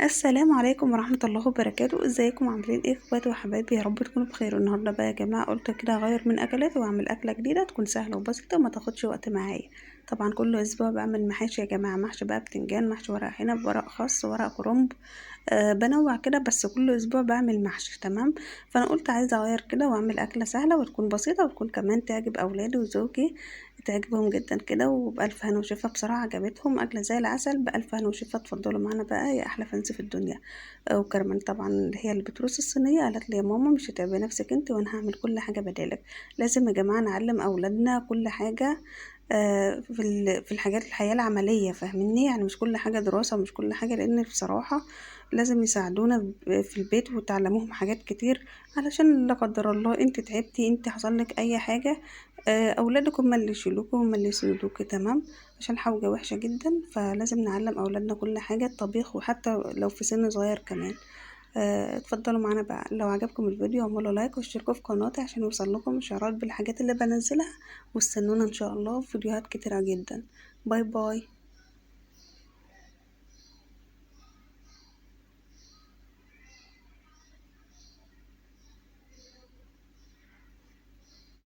السلام عليكم ورحمة الله وبركاته. ازيكم عاملين ايه اخواتي وحبايبي؟ يا رب تكونوا بخير. النهارده بقى يا جماعة قلت كده اغير من اكلات واعمل اكلة جديدة تكون سهلة وبسيطة وما تاخدش وقت معايا. طبعا كل اسبوع بعمل محاشي يا جماعة، محشي بقى بتنجان، محشي ورق عنب، ورق خاص، ورق كرنب. بنوع كده، بس كل اسبوع بعمل محشي. تمام. فانا قلت عايزة اغير كده واعمل اكلة سهلة وتكون بسيطة وتكون كمان تعجب اولادي وزوجي، تعجبهم جدا كده وبألف هنا وشفا. بصراحة عجبتهم أكلة زي العسل، بألف هنا وشفا. اتفضلوا معانا بقى يا أحلى فانس في الدنيا. وكرمان طبعا هي اللي بترص الصينية قالت لي يا ماما مش هتعبي نفسك انت وانا هعمل كل حاجة بدالك. لازم يا جماعة نعلم أولادنا كل حاجة في الحاجات الحياة العملية، فاهميني؟ يعني مش كل حاجة دراسة ومش كل حاجة، لأن بصراحة لازم يساعدونا في البيت وتعلموهم حاجات كتير، علشان لا قدر الله انت تعبتي، انت حصلك اي حاجة، اولادك هم اللي يشيلوكوا، هم اللي يسندوكوا. تمام. عشان حاجة وحشة جدا، فلازم نعلم اولادنا كل حاجة، الطبيخ، وحتى لو في سن صغير كمان. اتفضلوا معانا بقى. لو عجبكم الفيديو اعملوا لايك واشتركوا في قناتي عشان يوصل لكم اشعارات بالحاجات اللي بنزلها، واستنونا ان شاء الله في فيديوهات كتيرة جدا. باي باي.